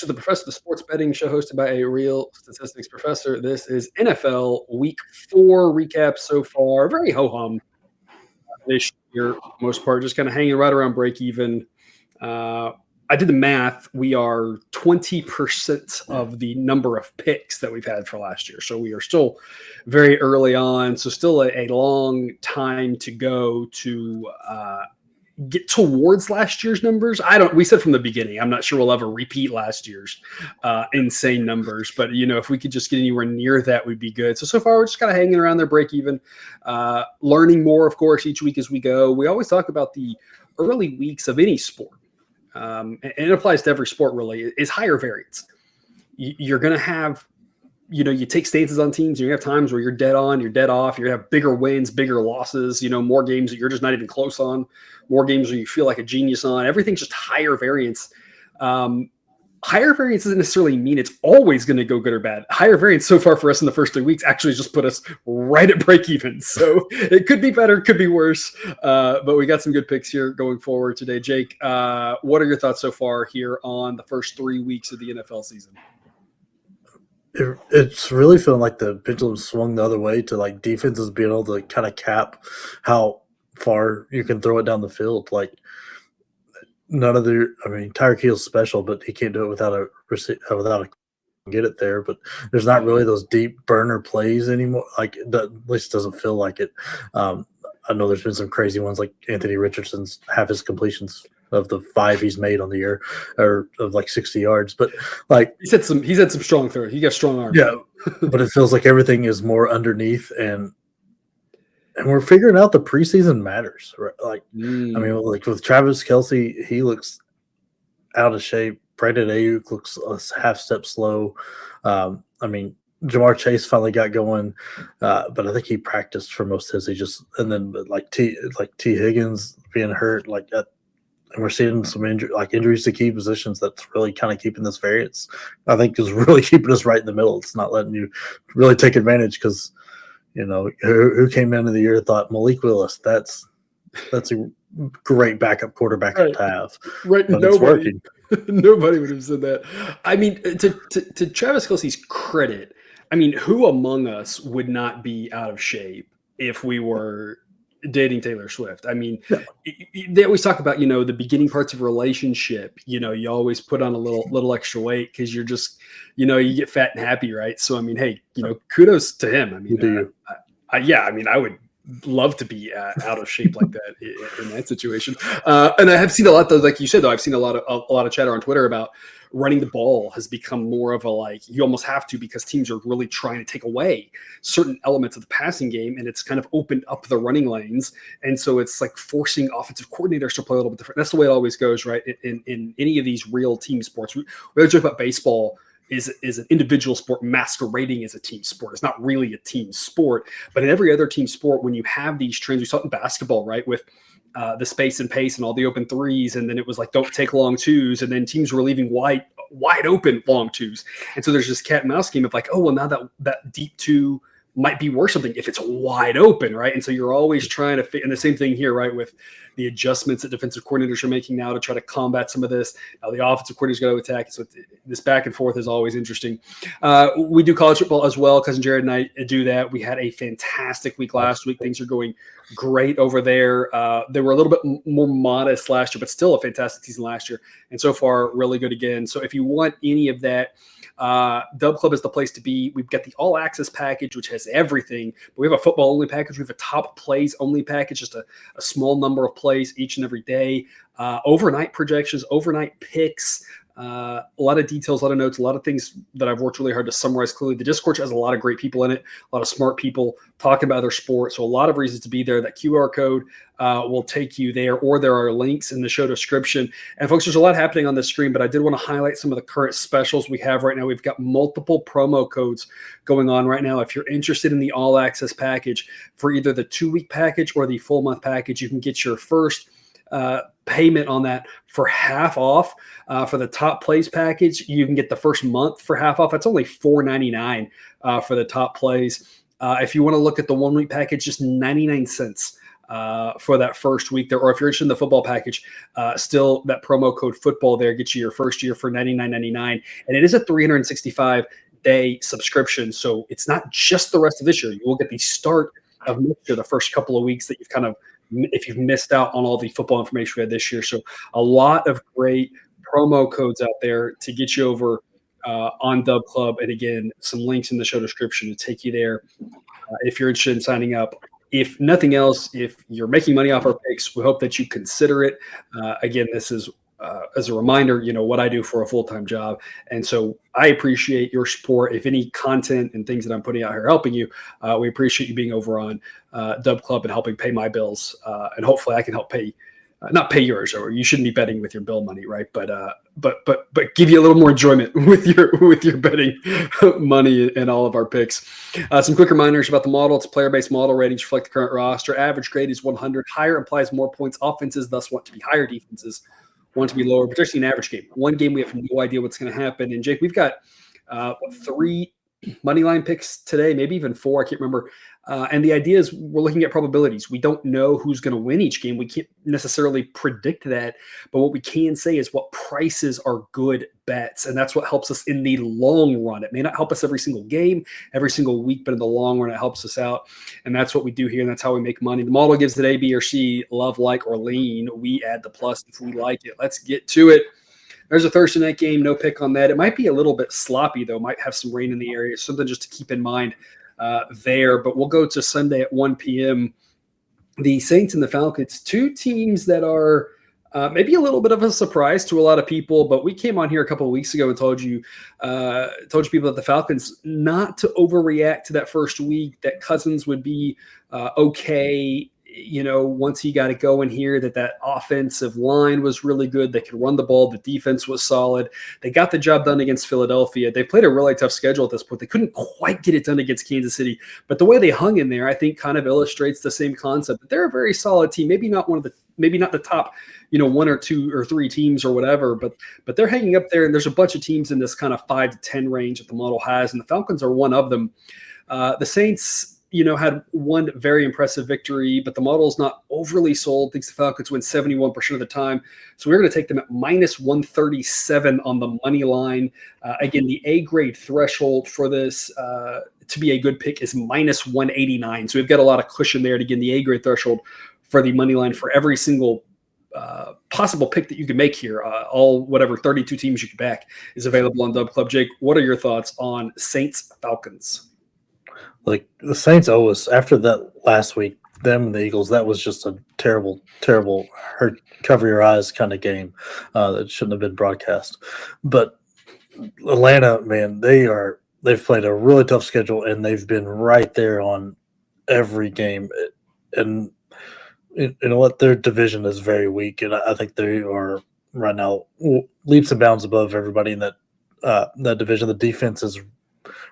to the Professor, the sports betting show hosted by a real statistics professor. This is NFL Week 4 recap so far. Very ho-hum this year, for the most part, just kind of hanging right around break even. I did the math. We are 20% of the number of picks that we've had for last year. So we are still very early on. So still a long time to go to get towards last year's numbers. We said from the beginning, I'm not sure we'll ever repeat last year's insane numbers, but if we could just get anywhere near that, we'd be good. So far we're just kind of hanging around there, break even, learning more, of course, each week as we go. We always talk about the early weeks of any sport. And it applies to every sport really, is higher variance. You're going to have, you take stances on teams, and you have times where you're dead on, you're dead off, you're going to have bigger wins, bigger losses, more games that you're just not even close on, more games where you feel like a genius on. Everything's just higher variance. Higher variance doesn't necessarily mean it's always going to go good or bad. Higher variance so far for us in the first 3 weeks actually just put us right at break even. So it could be better, could be worse. But we got some good picks here going forward today. Jake, what are your thoughts so far here on the first 3 weeks of the NFL season? It's really feeling like the pendulum swung the other way to like defenses being able to kind of cap how far you can throw it down the field. Like Tyreek Hill's special, but he can't do it without a get it there. But there's not really those deep burner plays anymore. Like at least doesn't feel like it. I know there's been some crazy ones like Anthony Richardson's half his completions of the 5 he's made on the year, or of like 60 yards. But like he's had some strong throws. He got strong arms. Yeah, but it feels like everything is more underneath, and we're figuring out the preseason matters. Right? Like like with Travis Kelce, he looks out of shape. Brandon Ayuk looks a half step slow. Jamar Chase finally got going, but I think he practiced for most of his. T Higgins being hurt, and we're seeing some injuries to key positions that's really kind of keeping this variance. I think is really keeping us right in the middle. It's not letting you really take advantage because, who came into the year thought Malik Willis, that's a great backup quarterback to have. Right. But nobody would have said that. To Travis Kelce's credit, who among us would not be out of shape if we were dating Taylor Swift? They always talk about, the beginning parts of a relationship, you always put on a little extra weight because you're just, you get fat and happy. Right. So, hey, kudos to him. I would love to be out of shape like that in that situation. And I have seen a lot, though, like you said, I've seen a lot of chatter on Twitter about running the ball has become more of you almost have to, because teams are really trying to take away certain elements of the passing game, and it's kind of opened up the running lanes. And so it's like forcing offensive coordinators to play a little bit different. That's the way it always goes, right? In any of these real team sports, we always joke about baseball is an individual sport masquerading as a team sport. It's not really a team sport, but in every other team sport, when you have these trends, we saw it in basketball, right? With the space and pace and all the open threes. And then it was like, don't take long twos. And then teams were leaving wide open long twos. And so there's this cat and mouse game of like, oh, well, now that deep two might be worth something if it's wide open, right? And so you're always trying to fit, and the same thing here, right, with the adjustments that defensive coordinators are making now to try to combat some of this. Now the offensive coordinators got to attack. So this back and forth is always interesting. We do college football as well. Cousin Jared and I do that. We had a fantastic week last week. Things are going great over there. They were a little bit more modest last year, but still a fantastic season last year. And so far, really good again. So if you want any of that, Dub Club is the place to be. We've got the all access package, which has everything, but we have a football only package. We have a top plays only package, just a small number of plays each and every day, overnight projections, overnight picks, a lot of details, a lot of notes, a lot of things that I've worked really hard to summarize clearly. The Discord has a lot of great people in it, a lot of smart people talking about their sport. So a lot of reasons to be there. That QR code will take you there, or there are links in the show description. And folks, there's a lot happening on this screen, but I did want to highlight some of the current specials we have right now. We've got multiple promo codes going on right now. If you're interested in the all access package for either the 2-week package or the full month package, you can get your first payment on that for half off. For the top plays package, you can get the first month for half off. That's only $4.99 for the top plays. If you want to look at the 1-week package, just 99 cents for that first week there. Or if you're interested in the football package, still that promo code football there gets you your first year for $99.99. And it is a 365-day subscription. So it's not just the rest of this year. You will get the start of next year, the first couple of weeks that you've kind of, if you've missed out on all the football information we had this year. So a lot of great promo codes out there to get you over on Dub Club. And again, some links in the show description to take you there if you're interested in signing up. If nothing else, if you're making money off our picks, we hope that you consider it. Again, this is as a reminder, what I do for a full-time job. And so I appreciate your support. If any content and things that I'm putting out here are helping you, we appreciate you being over on Dub Club and helping pay my bills. And hopefully I can help pay, not pay yours, or you shouldn't be betting with your bill money, right? But give you a little more enjoyment with your betting money and all of our picks. Some quick reminders about the model. It's a player-based model. Ratings reflect the current roster. Average grade is 100. Higher implies more points. Offenses thus want to be higher. Defenses want to be lower, particularly an average game. One game we have no idea what's going to happen. And Jake, we've got 3 money line picks today, maybe even 4. I can't remember. And the idea is we're looking at probabilities. We don't know who's going to win each game. We can't necessarily predict that. But what we can say is what prices are good bets. And that's what helps us in the long run. It may not help us every single game, every single week, but in the long run, it helps us out. And that's what we do here. And that's how we make money. The model gives it A, B, or C, love, like, or lean. We add the plus if we like it. Let's get to it. There's a Thursday night game. No pick on that. It might be a little bit sloppy, though. Might have some rain in the area. Something just to keep in mind there. But we'll go to Sunday at 1 p.m. The Saints and the Falcons, 2 teams that are maybe a little bit of a surprise to a lot of people. But we came on here a couple of weeks ago and told you people that the Falcons not to overreact to that first week, that Cousins would be okay. Once he got it going here, that offensive line was really good. They could run the ball. The defense was solid. They got the job done against Philadelphia. They played a really tough schedule at this point. They couldn't quite get it done against Kansas City, but the way they hung in there, I think, kind of illustrates the same concept. That they're a very solid team. Maybe not the top, 1 or 2 or 3 teams or whatever, but they're hanging up there. And there's a bunch of teams in this kind of 5 to 10 range that the model has, and the Falcons are one of them. The Saints, had one very impressive victory, but the model is not overly sold. Thinks the Falcons win 71% of the time. So we're going to take them at minus 137 on the money line. Again, the A grade threshold for this to be a good pick is minus 189. So we've got a lot of cushion there to get the A grade threshold for the money line for every single possible pick that you can make here. All whatever 32 teams you can back is available on Dub Club. Jake, what are your thoughts on Saints Falcons? Like the Saints owe us after that last week, them and the Eagles, that was just a terrible, terrible hurt, cover your eyes kind of game that shouldn't have been broadcast. But Atlanta, man, they've played a really tough schedule and they've been right there on every game. And you know what? Their division is very weak, and I think they are right now leaps and bounds above everybody in that division. The defense is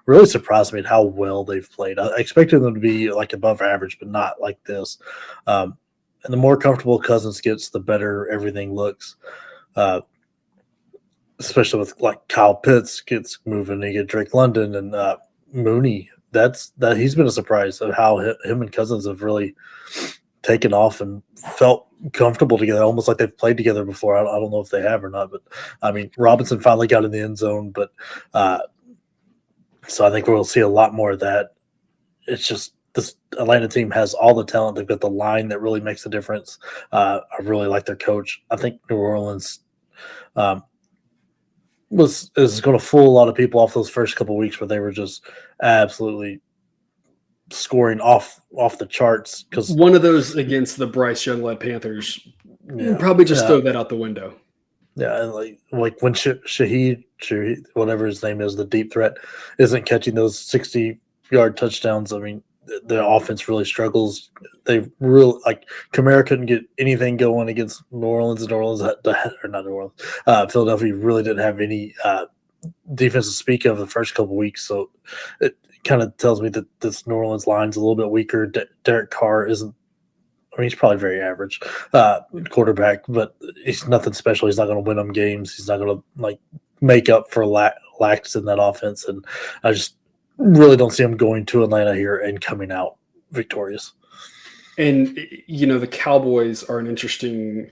really surprised me at how well they've played. I expected them to be like above average, but not like this. And the more comfortable Cousins gets, the better everything looks. Especially with like Kyle Pitts gets moving, and you get Drake London and Mooney. That he's been a surprise of how him and Cousins have really taken off and felt comfortable together, almost like they've played together before. I don't know if they have or not, but I mean, Robinson finally got in the end zone, but so I think we'll see a lot more of that. It's just this Atlanta team has all the talent. They've got the line that really makes a difference. I really like their coach. I think New Orleans is going to fool a lot of people off those first couple of weeks where they were just absolutely scoring off the charts. Because one of those against the Bryce Young-led Panthers, probably just throw that out the window. Yeah, and like when Shaheed, whatever his name is, the deep threat, isn't catching those 60-yard touchdowns. I mean, the offense really struggles. They really Kamara couldn't get anything going against New Orleans. Philadelphia really didn't have any defense to speak of the first couple weeks. So it kind of tells me that this New Orleans line's a little bit weaker. Derek Carr isn't. I mean, he's probably very average quarterback, but he's nothing special. He's not going to win them games. He's not going to make up for lacks in that offense. And I just really don't see him going to Atlanta here and coming out victorious. And, the Cowboys are an interesting,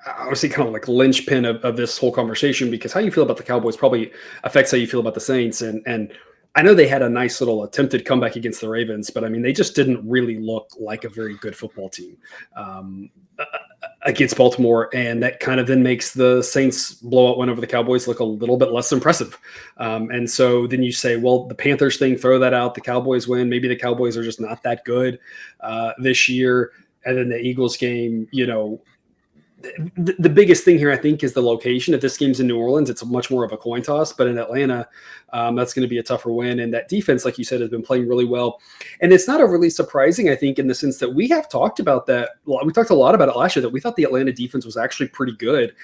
obviously kind of like linchpin of this whole conversation, because how you feel about the Cowboys probably affects how you feel about the Saints. And I know they had a nice little attempted comeback against the Ravens, but I mean, they just didn't really look like a very good football team against Baltimore. And that kind of then makes the Saints blowout win over the Cowboys look a little bit less impressive. And so then you say, well, the Panthers thing, throw that out. The Cowboys win. Maybe the Cowboys are just not that good this year. And then the Eagles game, the biggest thing here, I think, is the location. If this game's in New Orleans, it's much more of a coin toss. But in Atlanta, that's going to be a tougher win. And that defense, like you said, has been playing really well. And it's not overly surprising, I think, in the sense that we have talked about that. We talked a lot about it last year, that we thought the Atlanta defense was actually pretty good,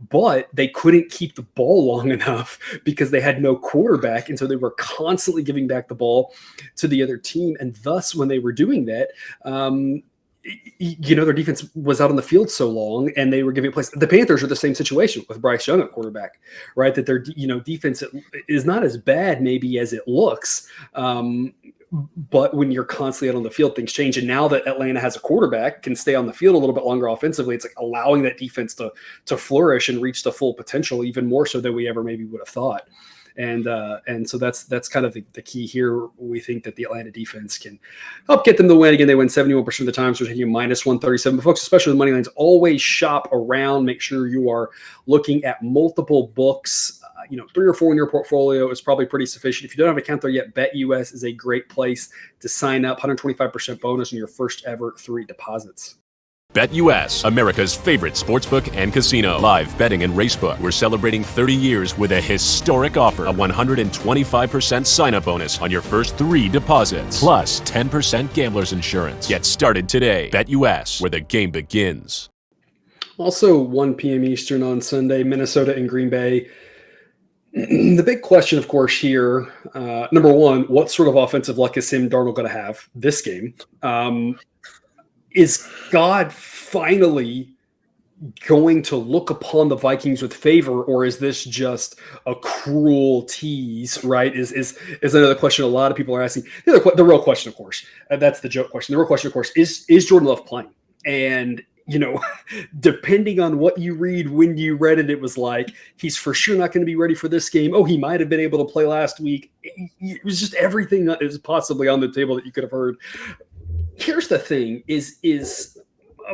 but they couldn't keep the ball long enough because they had no quarterback. And so they were constantly giving back the ball to the other team. And thus, when they were doing that, their defense was out on the field so long and they were giving plays. The Panthers are the same situation with Bryce Young at quarterback, right? That their, defense is not as bad maybe as it looks. But when you're constantly out on the field, things change. And now that Atlanta has a quarterback, can stay on the field a little bit longer offensively, it's like allowing that defense to flourish and reach the full potential, even more so than we ever maybe would have thought. And so that's kind of the key here. We think that the Atlanta defense can help get them the win. Again, they win 71% of the time, so we're taking minus 137. But folks, especially the money lines, always shop around. Make sure you are looking at multiple books. 3 or 4 in your portfolio is probably pretty sufficient. If you don't have an account there yet, BetUS is a great place to sign up. 125% bonus on your first ever 3 deposits. BetUS, America's favorite sportsbook and casino. Live betting and racebook. We're celebrating 30 years with a historic offer. A 125% sign-up bonus on your first 3 deposits. Plus 10% gambler's insurance. Get started today. BetUS, where the game begins. Also 1 p.m. Eastern on Sunday, Minnesota and Green Bay. The big question, of course, here, number one, what sort of offensive luck is Sam Darnold going to have this game? Is God finally going to look upon the Vikings with favor, or is this just a cruel tease, right? Is another question a lot of people are asking. The real question, of course, that's the joke question. The real question, of course, is Jordan Love playing? And, depending on what you read, when you read it, it was like, he's for sure not going to be ready for this game. Oh, he might have been able to play last week. It was just everything that is possibly on the table that you could have heard. Here's the thing: is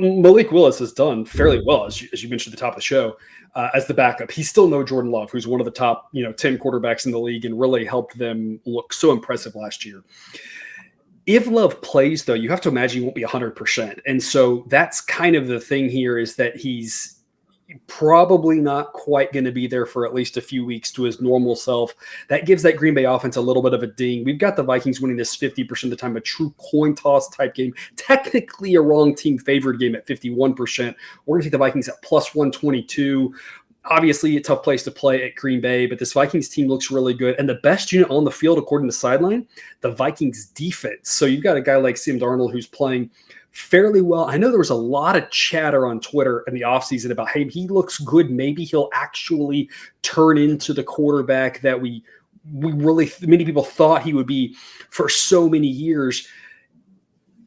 Malik Willis has done fairly well, as you mentioned at the top of the show, as the backup. He's still no Jordan Love, who's one of the top 10 quarterbacks in the league and really helped them look so impressive last year. If Love plays, though, you have to imagine he won't be 100%. And so that's kind of the thing here, is that he's probably not quite going to be there for at least a few weeks to his normal self. That gives that Green Bay offense a little bit of a ding. We've got the Vikings winning this 50% of the time, a true coin toss type game, technically a wrong team favored game at 51%. We're going to take the Vikings at plus 122. Obviously a tough place to play at Green Bay, but this Vikings team looks really good. And the best unit on the field, according to Sideline, the Vikings defense. So you've got a guy like Sam Darnold who's playing fairly well. I know there was a lot of chatter on Twitter in the offseason about, hey, he looks good. Maybe he'll actually turn into the quarterback that we really, many people thought he would be for so many years.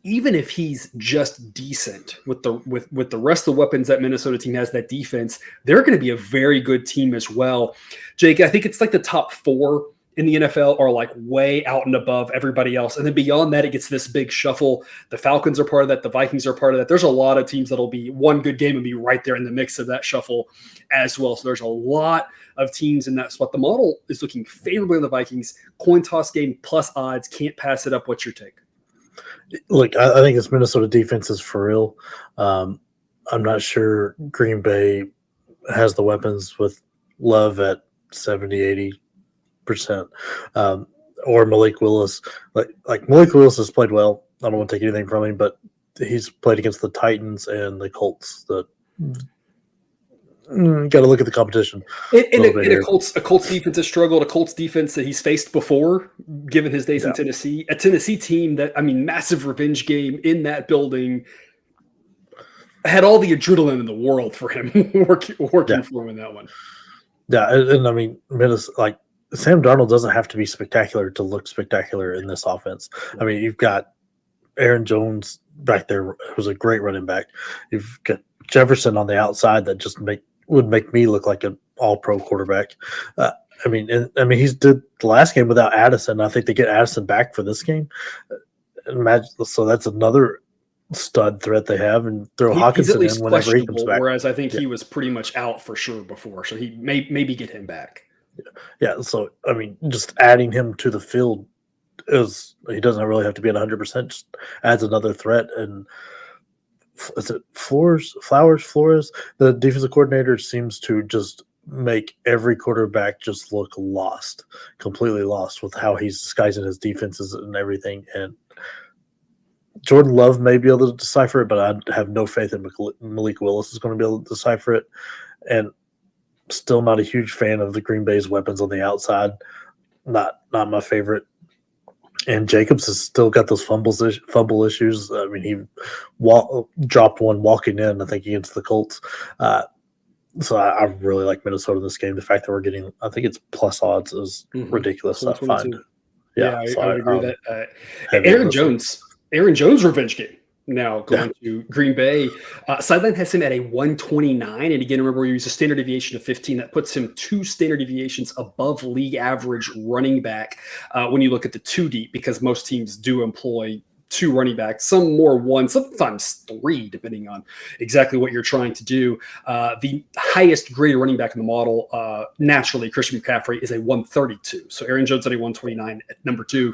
Even if he's just decent with the rest of the weapons that Minnesota team has, that defense, they're going to be a very good team as well. Jake, I think it's like the top 4 in the NFL are like way out and above everybody else. And then beyond that, it gets this big shuffle. The Falcons are part of that. The Vikings are part of that. There's a lot of teams that'll be one good game and be right there in the mix of that shuffle as well. So there's a lot of teams in that spot. The model is looking favorably on the Vikings. Coin toss game plus odds. Can't pass it up. What's your take? Look, I think this Minnesota defense is for real. I'm not sure Green Bay has the weapons with Love at 70, 80%. Or Malik Willis. Like Malik Willis has played well. I don't want to take anything from him, but he's played against the Titans and the Colts. Got to look at the competition. A Colts defense has struggled. A Colts defense that he's faced before, given his days in Tennessee. A Tennessee team that, massive revenge game in that building. Had all the adrenaline in the world for him working for him in that one. Yeah, and Minnesota, Sam Darnold doesn't have to be spectacular to look spectacular in this offense. You've got Aaron Jones back there who's a great running back. You've got Jefferson on the outside that just would make me look like an all-pro quarterback. He's did the last game without Addison. I think they get Addison back for this game. Imagine, so that's another stud threat they have, and throw Hawkinson in whenever he comes back. Whereas I think he was pretty much out for sure before, so he maybe get him back. Yeah, so just adding him to the field he doesn't really have to be at 100%. Just adds another threat. And is it Flores? The defensive coordinator seems to just make every quarterback just look completely lost with how he's disguising his defenses and everything. And Jordan Love may be able to decipher it, but I have no faith in Malik Willis is going to be able to decipher it. And still not a huge fan of the Green Bay's weapons on the outside. Not my favorite. And Jacobs has still got those fumble issues. He dropped one walking in, I think, against the Colts. So I really like Minnesota in this game. The fact that we're getting, I think it's plus odds is ridiculous. I find. Yeah, I would agree with that. Aaron Jones revenge game now going to Green Bay. Sideline has him at a 129. And again, remember, we use a standard deviation of 15. That puts him 2 standard deviations above league average running back when you look at the 2 deep, because most teams do employ 2 running backs, some more 1, sometimes 3, depending on exactly what you're trying to do. The highest graded running back in the model, naturally, Christian McCaffrey, is a 132. So Aaron Jones at a 129 at number 2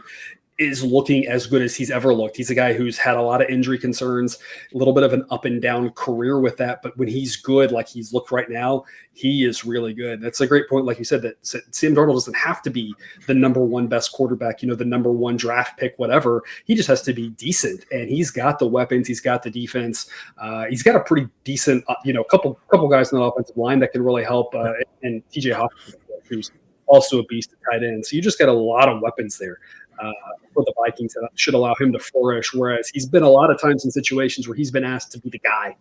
is looking as good as he's ever looked. He's a guy who's had a lot of injury concerns, a little bit of an up and down career with that. But when he's good, like he's looked right now, he is really good. That's a great point. Like you said, that Sam Darnold doesn't have to be the number 1 best quarterback, the number 1 draft pick, whatever. He just has to be decent. And he's got the weapons. He's got the defense. He's got a pretty decent, couple guys on the offensive line that can really help. And TJ Hawkins, who's also a beast at tight end. So you just got a lot of weapons there. For the Vikings that should allow him to flourish, whereas he's been a lot of times in situations where he's been asked to be the guy,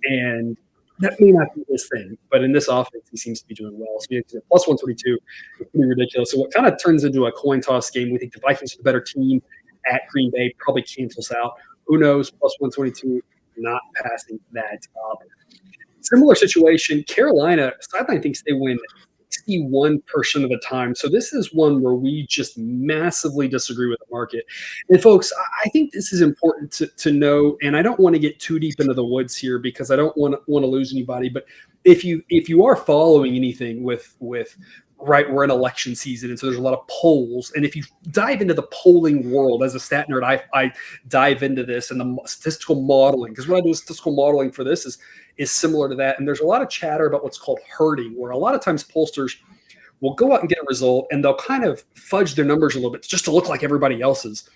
and that may not be his thing, but in this offense he seems to be doing well. So he's at plus 122, it's pretty ridiculous. So what kind of turns into a coin toss game? We think the Vikings are the better team at Green Bay, probably cancels out. Who knows? Plus 122, not passing that up. Similar situation, Carolina sideline thinks they win 61% of the time. So this is one where we just massively disagree with the market. And folks, I think this is important to know, and I don't want to get too deep into the woods here because I don't want to lose anybody. But if you are following anything with right, we're in election season, and so there's a lot of polls. And if you dive into the polling world, as a stat nerd, I dive into this and the statistical modeling, because what I do with statistical modeling for this is similar to that. And there's a lot of chatter about what's called herding, where a lot of times pollsters will go out and get a result and they'll kind of fudge their numbers a little bit just to look like everybody else's.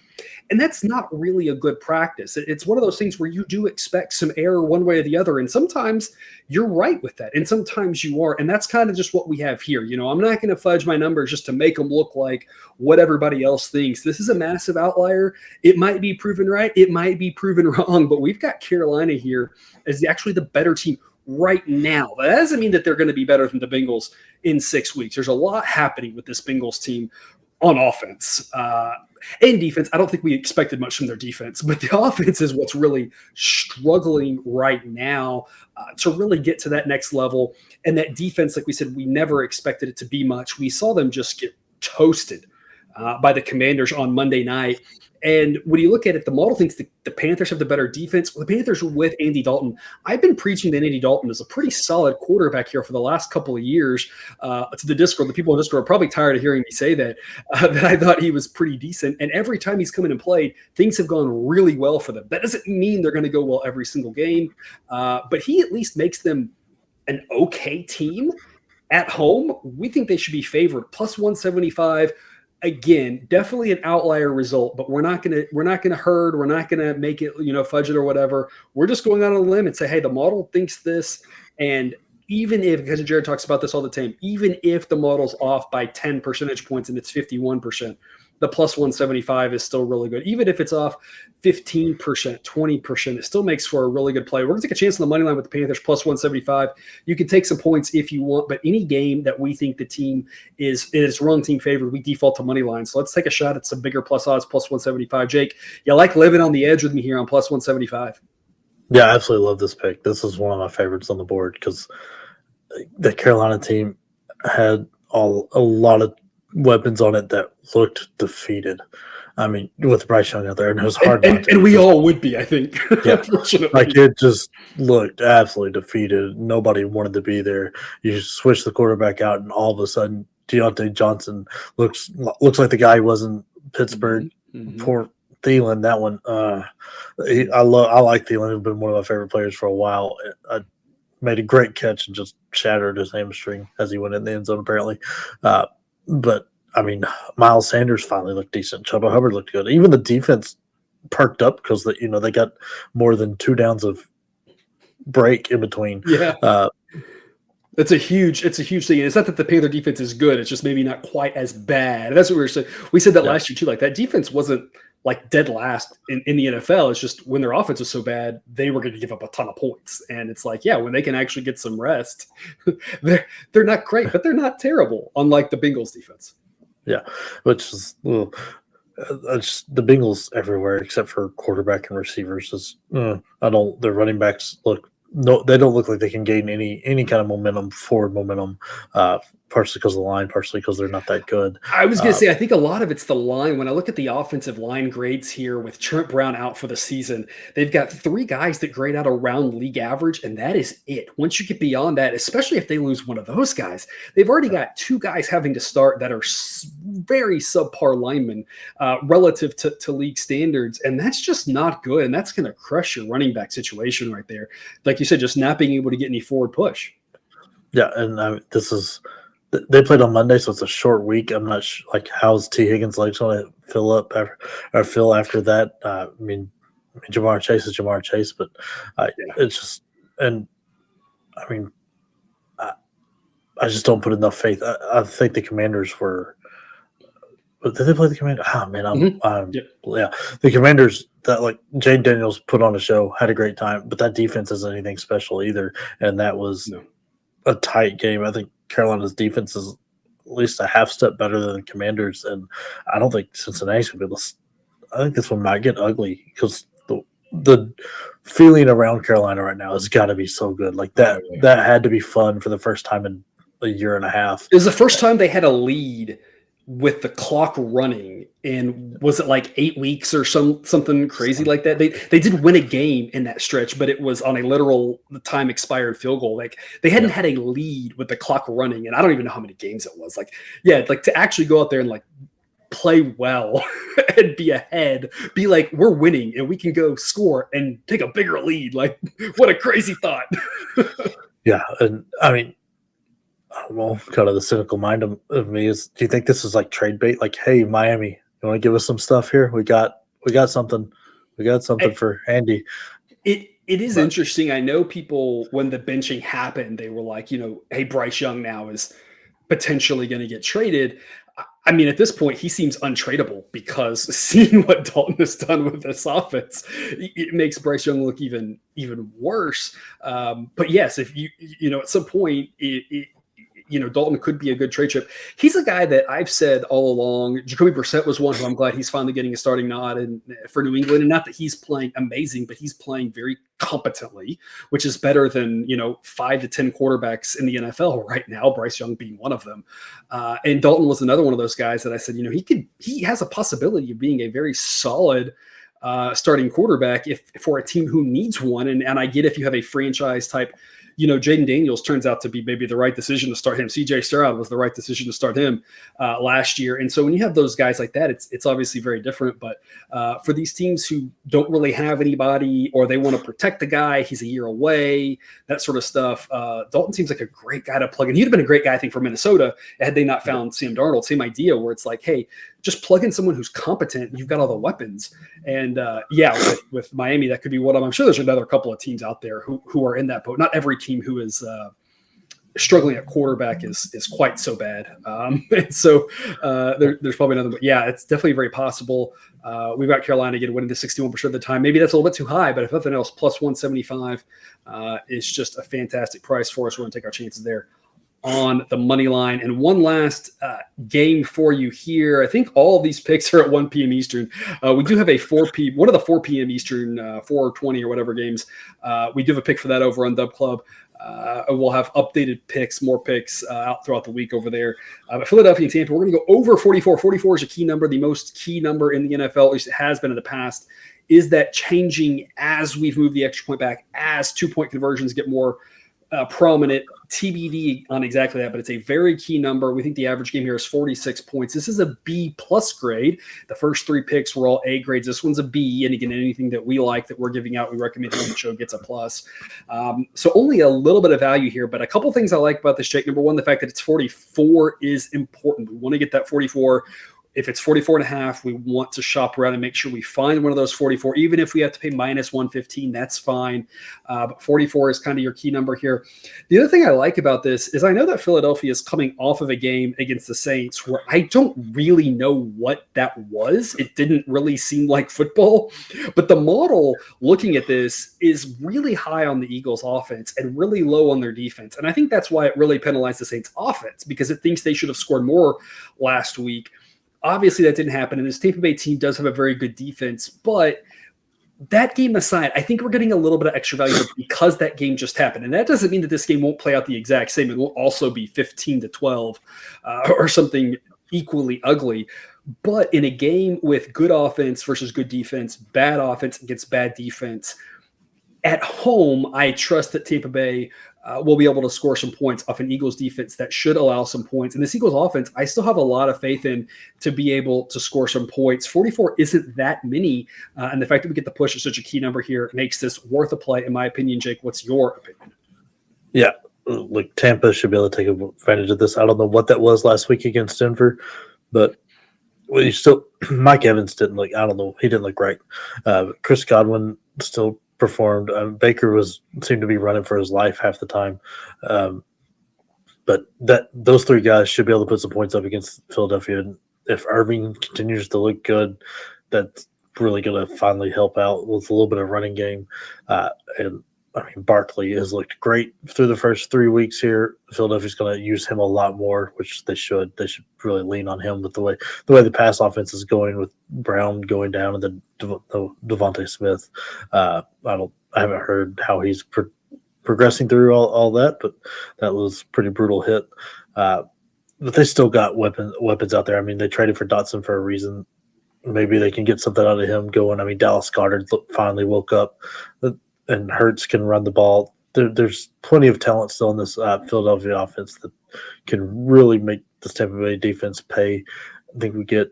And that's not really a good practice. It's one of those things where you do expect some error one way or the other. And sometimes you're right with that. And sometimes you are. And that's kind of just what we have here. I'm not going to fudge my numbers just to make them look like what everybody else thinks. This is a massive outlier. It might be proven right. It might be proven wrong. But we've got Carolina here as actually the better team right now. That doesn't mean that they're going to be better than the Bengals in 6 weeks. There's a lot happening with this Bengals team on offense. And defense, I don't think we expected much from their defense, but the offense is what's really struggling right now to really get to that next level. And that defense, like we said, we never expected it to be much. We saw them just get toasted by the Commanders on Monday night. And when you look at it, the model thinks the Panthers have the better defense. Well, the Panthers are with Andy Dalton. I've been preaching that Andy Dalton is a pretty solid quarterback here for the last couple of years. To the Discord, the people in Discord are probably tired of hearing me say that I thought he was pretty decent. And every time he's come in and played, things have gone really well for them. That doesn't mean they're going to go well every single game, but he at least makes them an okay team at home. We think they should be favored plus 175. Again, definitely an outlier result, but we're not gonna herd. We're not gonna make it, fudge it or whatever. We're just going out on a limb and say, hey, the model thinks this, and even if, because Jared talks about this all the time, even if the model's off by 10 percentage points and it's 51%, the plus 175 is still really good. Even if it's off 15%, 20%, it still makes for a really good play. We're going to take a chance on the money line with the Panthers plus 175. You can take some points if you want, but any game that we think the team is wrong team favored, we default to money line. So let's take a shot at some bigger plus odds, plus 175. Jake, you like living on the edge with me here on plus 175? Yeah, I absolutely love this pick. This is one of my favorites on the board because the Carolina team had a lot of weapons on it that looked defeated. I mean, with Bryce Young out there, and it was hard. And we all would be, I think. Yeah, like it just looked absolutely defeated. Nobody wanted to be there. You switch the quarterback out, and all of a sudden, Deontay Johnson looks like the guy who was in Pittsburgh. Mm-hmm. Poor Thielen, that one. I like Thielen. He's been one of my favorite players for a while. I made a great catch and just shattered his hamstring as he went in the end zone, apparently. But I mean, Miles Sanders finally looked decent. Chuba Hubbard looked good. Even the defense perked up because they got more than 2 downs of break in between. Yeah. It's a huge thing. And it's not that the Panther defense is good. It's just maybe not quite as bad. And that's what we were saying. We said that last year too. Like that defense wasn't like dead last in the NFL. It's just when their offense was so bad, they were going to give up a ton of points. And it's like, yeah, when they can actually get some rest, they're not great, but they're not terrible. Unlike the Bengals defense. Yeah, which is the Bengals everywhere except for quarterback and receivers. Their running backs they don't look like they can gain any kind of momentum, forward momentum, partially because of the line, partially because they're not that good. I was going to say, I think a lot of it's the line. When I look at the offensive line grades here with Trent Brown out for the season, they've got 3 guys that grade out around league average, and that is it. Once you get beyond that, especially if they lose one of those guys, they've already got 2 guys having to start that are very subpar linemen relative to league standards, and that's just not good, and that's going to crush your running back situation right there. Like you said, just not being able to get any forward push. Yeah, and they played on Monday, so it's a short week. I'm not sure, how's T. Higgins' legs going to fill after that. I mean, Jamar Chase is Jamar Chase, but it's just, and I mean, I just don't put enough faith. I think the Commanders were. But did they play the Commanders? Oh man, the Commanders that Jane Daniels put on a show, had a great time, but that defense isn't anything special either, and that was a tight game. I think Carolina's defense is at least a half step better than the Commanders, and I don't think Cincinnati's going to be able to. I think this one might get ugly because the feeling around Carolina right now has got to be so good. Like that had to be fun for the first time in a year and a half. It was the first time they had a lead with the clock running, and was it like 8 weeks or something crazy like that? They did win a game in that stretch, but it was on a literal time expired field goal. Like they hadn't had a lead with the clock running, and I don't even know how many games it was. To actually go out there and play well and be ahead, be like, we're winning and we can go score and take a bigger lead. Like, what a crazy thought. Yeah, and I mean, I don't know, kind of the cynical mind of me is, do you think this is like trade bait? Like, hey, Miami, you want to give us some stuff here? We got something. We got something for Andy. It is interesting. I know people, when the benching happened, they were like, hey, Bryce Young now is potentially going to get traded. I mean, at this point, he seems untradeable because seeing what Dalton has done with this offense, it makes Bryce Young look even worse. But yes, if at some point, Dalton could be a good trade chip. He's a guy that I've said all along. Jacoby Brissett was one who I'm glad he's finally getting a starting nod for New England. And not that he's playing amazing, but he's playing very competently, which is better than 5 to 10 quarterbacks in the NFL right now, Bryce Young being one of them. And Dalton was another one of those guys that I said, he has a possibility of being a very solid starting quarterback for a team who needs one. And I get if you have a franchise type. Jaden Daniels turns out to be maybe the right decision to start him. CJ Stroud was the right decision to start him last year. And so when you have those guys like that, it's obviously very different. But for these teams who don't really have anybody, or they want to protect the guy, he's a year away, that sort of stuff, Dalton seems like a great guy to plug in. He'd have been a great guy, I think, for Minnesota had they not found Sam Darnold. Same idea, where it's like, hey, just plug in someone who's competent. You've got all the weapons. And with Miami, that could be one of them. I'm sure there's another couple of teams out there who are in that boat. Not every team who struggling at quarterback is quite so bad. And so there's probably another, but yeah, it's definitely very possible. We've got Carolina again winning the 61% of the time. Maybe that's a little bit too high, but if nothing else, plus 175 is just a fantastic price for us. We're going to take our chances there on the money line. And one last game for you here. I think all of these picks are at 1 p.m. Eastern. We do have a 4 p.m. One of the 4 p.m. Eastern, 4:20 or whatever games. We do have a pick for that over on Dub Club. We'll have updated picks, more picks out throughout the week over there. But Philadelphia and Tampa, we're going to go over 44. 44 is a key number, the most key number in the NFL, at least it has been in the past. Is that changing as we've moved the extra point back, as 2-point conversions get more prominent? TBD on exactly that, but it's a very key number. We think the average game here is 46 points. This is a B+ grade. The first 3 picks were all A grades. This one's a B, and again, anything that we like that we're giving out, we recommend on the show gets a plus. So only a little bit of value here, but a couple things I like about this, Jake. Number one, the fact that it's 44 is important. We want to get that 44. If it's 44.5, we want to shop around and make sure we find one of those 44. Even if we have to pay minus 115, that's fine. But 44 is kind of your key number here. The other thing I like about this is I know that Philadelphia is coming off of a game against the Saints where I don't really know what that was. It didn't really seem like football. But the model looking at this is really high on the Eagles' offense and really low on their defense. And I think that's why it really penalized the Saints' offense, because it thinks they should have scored more last week. Obviously, that didn't happen, and this Tampa Bay team does have a very good defense. But that game aside, I think we're getting a little bit of extra value because that game just happened. And that doesn't mean that this game won't play out the exact same. It will also be 15-12 or something equally ugly. But in a game with good offense versus good defense, bad offense against bad defense, at home, I trust that Tampa Bay will be able to score some points off an Eagles defense that should allow some points. And this Eagles offense, I still have a lot of faith in to be able to score some points. 44 isn't that many. And the fact that we get the push is such a key number here makes this worth a play, in my opinion. Jake, what's your opinion? Yeah, like Tampa should be able to take advantage of this. I don't know what that was last week against Denver, but Mike Evans didn't look, I don't know, he didn't look great. Chris Godwin still performed. Baker seemed to be running for his life half the time. But those 3 guys should be able to put some points up against Philadelphia. And if Irving continues to look good, that's really going to finally help out with a little bit of running game. And I mean, Barkley has looked great through the first 3 weeks here. Philadelphia's going to use him a lot more, which they should. They should really lean on him with the way the pass offense is going, with Brown going down and then Devontae Smith. I haven't heard how he's progressing through all that, but that was a pretty brutal hit. But they still got weapons out there. I mean, they traded for Dotson for a reason. Maybe they can get something out of him going. I mean, Dallas Goedert finally woke up. And Hurts can run the ball. There's plenty of talent still in this Philadelphia offense that can really make this Tampa Bay defense pay. I think I'm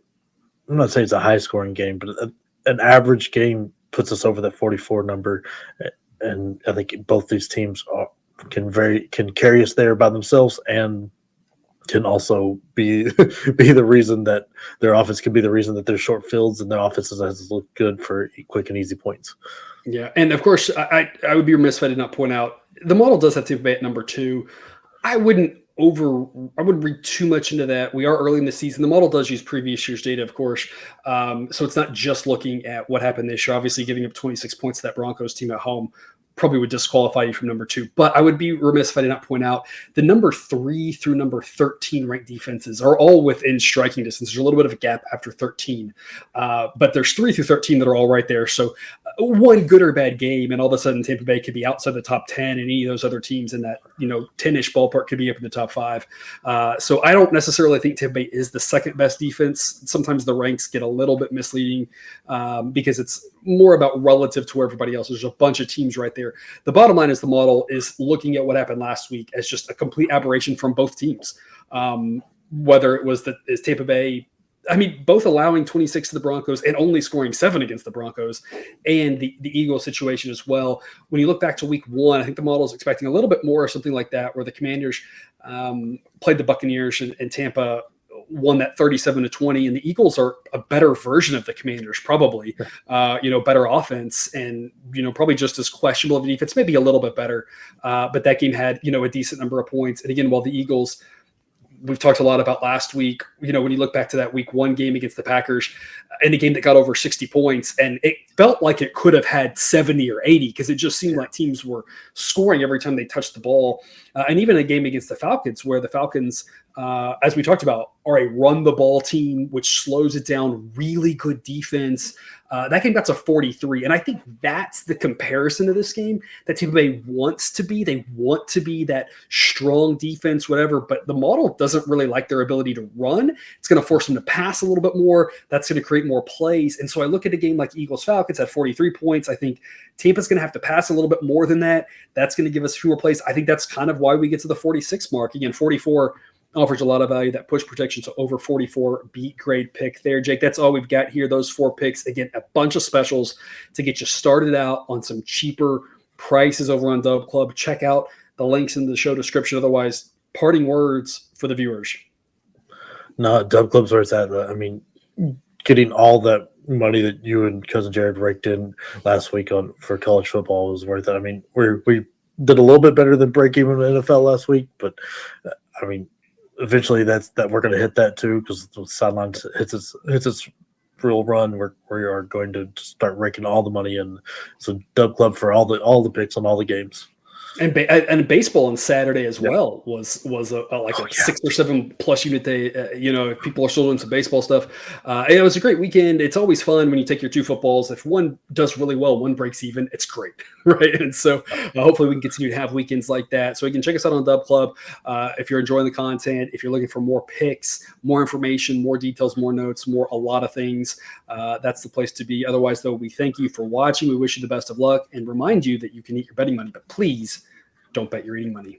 not saying it's a high-scoring game, but an average game puts us over that 44 number. And I think both these teams can carry us there by themselves, and can also be the reason that their offense can be the reason that they're short fields and their offenses has look good for quick and easy points. Yeah, and of course, I would be remiss if I did not point out the model does have Tampa Bay at number 2. I wouldn't read too much into that. We are early in the season. The model does use previous year's data, of course, so it's not just looking at what happened this year. Obviously, giving up 26 points to that Broncos team at home probably would disqualify you from number 2. But I would be remiss if I did not point out the number 3 through number 13 ranked defenses are all within striking distance. There's a little bit of a gap after 13, but there's 3 through 13 that are all right there. So one good or bad game, and all of a sudden Tampa Bay could be outside the top 10, and any of those other teams in that 10-ish ballpark could be up in the top 5. So I don't necessarily think Tampa Bay is the second best defense. Sometimes the ranks get a little bit misleading because it's more about relative to where everybody else is. There's a bunch of teams right there. The bottom line is the model is looking at what happened last week as just a complete aberration from both teams. Whether it was is Tampa Bay, I mean, both allowing 26 to the Broncos and only scoring 7 against the Broncos, and the Eagles situation as well. When you look back to week 1, I think the model is expecting a little bit more or something like that, where the Commanders played the Buccaneers and Tampa won that 37-20, and the Eagles are a better version of the Commanders, probably, better offense and, probably just as questionable of a defense, maybe a little bit better. But that game had, a decent number of points. And again, while the Eagles, we've talked a lot about last week, when you look back to that week 1 game against the Packers, in a game that got over 60 points, and it felt like it could have had 70 or 80 because it just seemed like teams were scoring every time they touched the ball. And even a game against the Falcons, where the Falcons, as we talked about, are a run the ball team, which slows it down, really good defense. That game got to 43. And I think that's the comparison to this game that Tampa Bay wants to be. They want to be that strong defense, whatever, but the model doesn't really like their ability to run. It's going to force them to pass a little bit more. That's going to create more plays. And so I look at a game like Eagles-Falcons at 43 points. I think Tampa's going to have to pass a little bit more than that. That's going to give us fewer plays. I think that's kind of why we get to the 46 mark. Again, 44 offers a lot of value. That push protection, so over 44, beat grade pick there. Jake, that's all we've got here, those 4 picks. Again, a bunch of specials to get you started out on some cheaper prices over on Dub Club. Check out the links in the show description. Otherwise, parting words for the viewers. No, Dub Club's where it's at. I mean, getting all that money that you and Cousin Jared raked in last week for college football was worth it. I mean, we did a little bit better than break even in the NFL last week, but I mean, eventually that we're going to hit that too, because the sidelines hits its real run. We are going to start raking all the money in. So Dub Club for all the picks on all the games. And baseball on Saturday as well was a 6 or 7 plus unit day. If people are still doing some baseball stuff, it was a great weekend. It's always fun when you take your 2 footballs. If one does really well, one breaks even, it's great, right? And so hopefully we can continue to have weekends like that. So you can check us out on Dub Club if you're enjoying the content. If you're looking for more picks, more information, more details, more notes, a lot of things, that's the place to be. Otherwise, though, we thank you for watching. We wish you the best of luck and remind you that you can eat your betting money, but please don't bet your eating money.